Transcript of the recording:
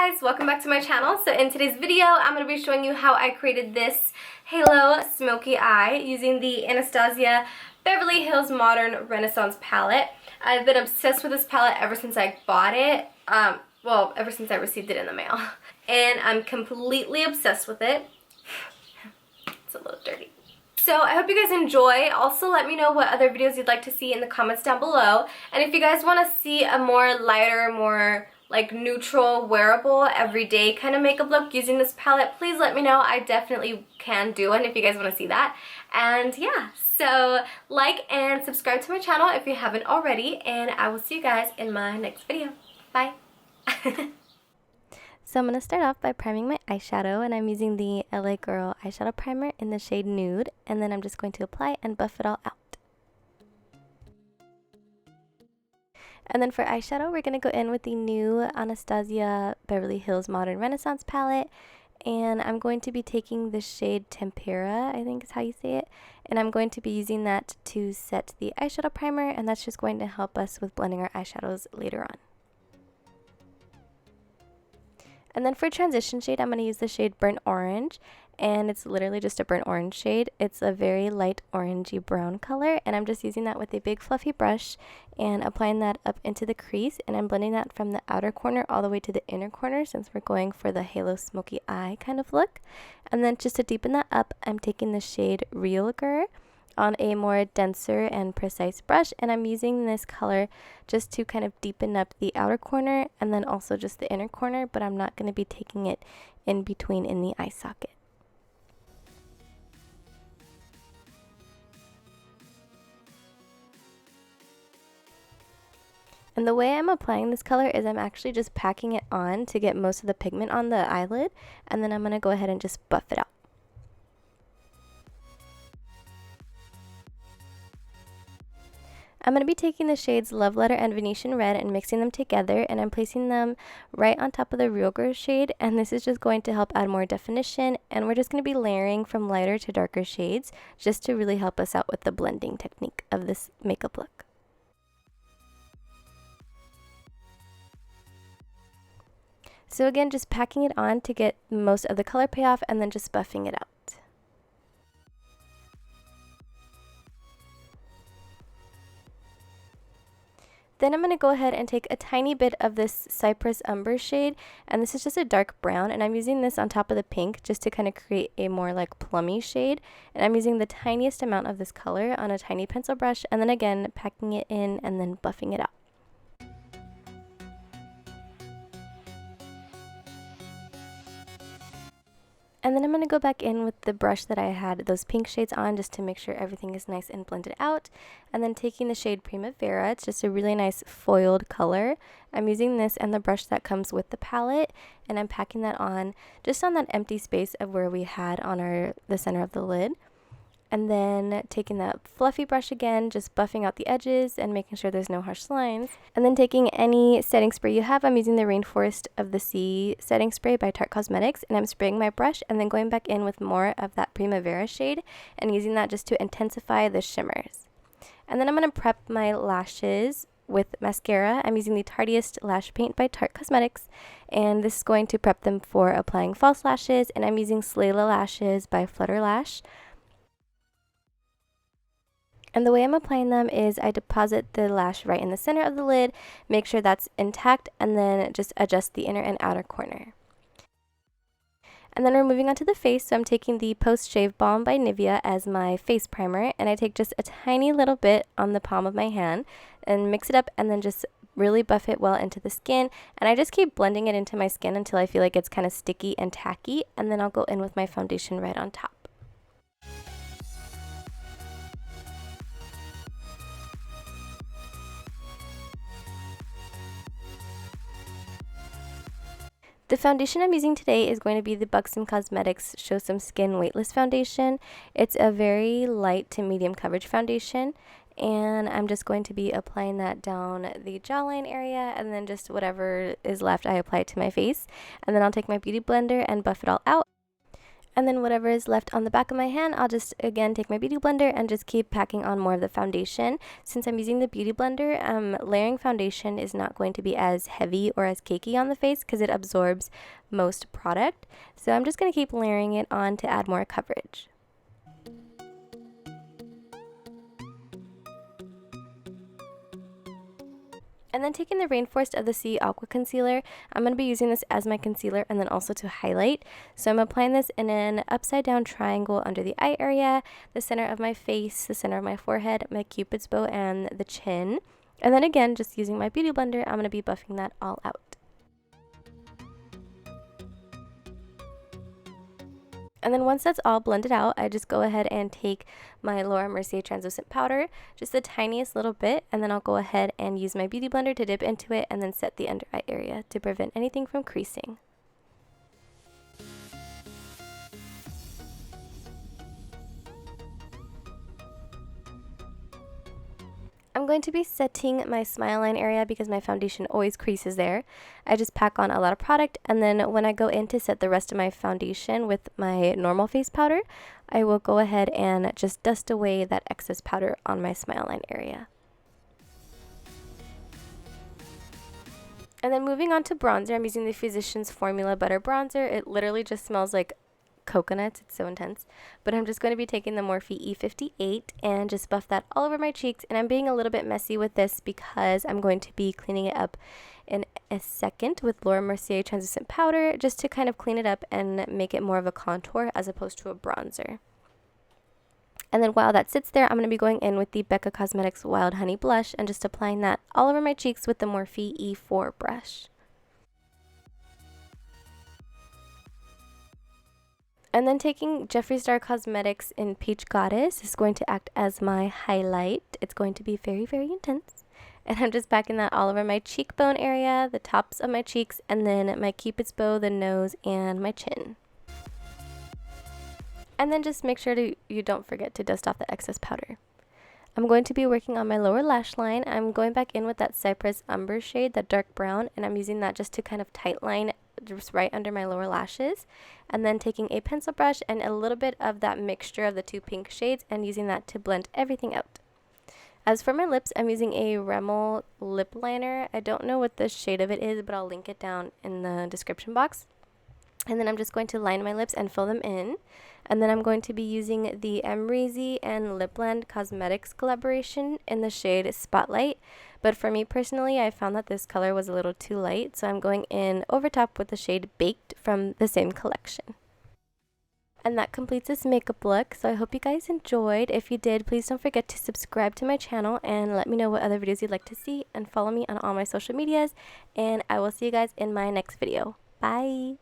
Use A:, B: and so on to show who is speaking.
A: guys, welcome back to my channel. So in today's video, I'm going to be showing you how I created this halo smoky eye using the Anastasia Beverly Hills Modern Renaissance palette. I've been obsessed with this palette ever since I bought it. Well, ever since I received it in the mail. And I'm completely obsessed with it. It's a little dirty. So I hope you guys enjoy. Also, let me know what other videos you'd like to see in the comments down below. And if you guys want to see a more lighter, more like neutral, wearable, everyday kind of makeup look using this palette, please let me know. I definitely can do one if you guys want to see that. And yeah, so like and subscribe to my channel if you haven't already. And I will see you guys in my next video. Bye. So I'm going to start off by priming my eyeshadow, and I'm using the LA Girl eyeshadow primer in the shade Nude, and then I'm just going to apply and buff it all out. And then for eyeshadow, we're going to go in with the new Anastasia Beverly Hills Modern Renaissance palette, and I'm going to be taking the shade Tempera, I think is how you say it, and I'm going to be using that to set the eyeshadow primer, and that's just going to help us with blending our eyeshadows later on. And then for transition shade, I'm going to use the shade Burnt Orange, and it's literally just a burnt orange shade. It's a very light orangey brown color, and I'm just using that with a big fluffy brush and applying that up into the crease, and I'm blending that from the outer corner all the way to the inner corner since we're going for the halo smoky eye kind of look. And then just to deepen that up, I'm taking the shade Realgar on a more denser and precise brush, and I'm using this color just to kind of deepen up the outer corner and then also just the inner corner, but I'm not going to be taking it in between in the eye socket. And the way I'm applying this color is I'm actually just packing it on to get most of the pigment on the eyelid, and then I'm going to go ahead and just buff it out. I'm going to be taking the shades Love Letter and Venetian Red and mixing them together, and I'm placing them right on top of the Realgar shade, and this is just going to help add more definition, and we're just going to be layering from lighter to darker shades just to really help us out with the blending technique of this makeup look. So again, just packing it on to get most of the color payoff and then just buffing it out. Then I'm going to go ahead and take a tiny bit of this Cypress Umber shade, and this is just a dark brown, and I'm using this on top of the pink just to kind of create a more like plummy shade, and I'm using the tiniest amount of this color on a tiny pencil brush, and then again packing it in and then buffing it out. And then I'm going to go back in with the brush that I had those pink shades on just to make sure everything is nice and blended out. And then taking the shade Primavera, it's just a really nice foiled color. I'm using this and the brush that comes with the palette, and I'm packing that on just on that empty space of where we had on the center of the lid. And then taking that fluffy brush again, just buffing out the edges and making sure there's no harsh lines. And then taking any setting spray you have, I'm using the Rainforest of the Sea setting spray by Tarte Cosmetics, and I'm spraying my brush and then going back in with more of that Primavera shade and using that just to intensify the shimmers. And then I'm going to prep my lashes with mascara. I'm using the Tardiest Lash Paint by Tarte Cosmetics, and this is going to prep them for applying false lashes, and I'm using Slayla Lashes by Flutter Lash. And the way I'm applying them is I deposit the lash right in the center of the lid, make sure that's intact, and then just adjust the inner and outer corner. And then we're moving on to the face, so I'm taking the Post Shave Balm by Nivea as my face primer, and I take just a tiny little bit on the palm of my hand and mix it up and then just really buff it well into the skin, and I just keep blending it into my skin until I feel like it's kind of sticky and tacky, and then I'll go in with my foundation right on top. The foundation I'm using today is going to be the Buxom Cosmetics Show Some Skin Weightless Foundation. It's a very light to medium coverage foundation, and I'm just going to be applying that down the jawline area, and then just whatever is left I apply it to my face. And then I'll take my beauty blender and buff it all out. And then whatever is left on the back of my hand, I'll just, again, take my Beauty Blender and just keep packing on more of the foundation. Since I'm using the Beauty Blender, layering foundation is not going to be as heavy or as cakey on the face because it absorbs most product. So I'm just going to keep layering it on to add more coverage. And then taking the Rainforest of the Sea Aqua Concealer, I'm going to be using this as my concealer and then also to highlight. So I'm applying this in an upside down triangle under the eye area, the center of my face, the center of my forehead, my cupid's bow, and the chin. And then again, just using my Beauty Blender, I'm going to be buffing that all out. And then once that's all blended out, I just go ahead and take my Laura Mercier translucent powder, just the tiniest little bit, and then I'll go ahead and use my Beauty Blender to dip into it and then set the under eye area to prevent anything from creasing. I'm going to be setting my smile line area because my foundation always creases there. I just pack on a lot of product, and then when I go in to set the rest of my foundation with my normal face powder, I will go ahead and just dust away that excess powder on my smile line area. And then moving on to bronzer, I'm using the Physicians Formula Butter Bronzer. It literally just smells like coconuts. It's so intense. But I'm just going to be taking the Morphe E58 and just buff that all over my cheeks. And I'm being a little bit messy with this because I'm going to be cleaning it up in a second with Laura Mercier translucent powder just to kind of clean it up and make it more of a contour as opposed to a bronzer. And then while that sits there, I'm going to be going in with the Becca Cosmetics Wild Honey Blush and just applying that all over my cheeks with the Morphe E4 brush. And then taking Jeffree Star Cosmetics in Peach Goddess is going to act as my highlight. It's going to be very, very intense. And I'm just packing that all over my cheekbone area, the tops of my cheeks, and then my cupid's bow, the nose, and my chin. And then just make sure you don't forget to dust off the excess powder. I'm going to be working on my lower lash line. I'm going back in with that Cypress Umber shade, that dark brown, and I'm using that just to kind of tightline just right under my lower lashes. And then taking a pencil brush and a little bit of that mixture of the two pink shades and using that to blend everything out. As for my lips, I'm using a Rimmel lip liner. I don't know what the shade of it is, but I'll link it down in the description box. And then I'm just going to line my lips and fill them in. And then I'm going to be using the Emreezy and Lipland Cosmetics collaboration in the shade Spotlight. But for me personally, I found that this color was a little too light, so I'm going in over top with the shade Baked from the same collection. And that completes this makeup look, so I hope you guys enjoyed. If you did, please don't forget to subscribe to my channel and let me know what other videos you'd like to see, and follow me on all my social medias, and I will see you guys in my next video. Bye!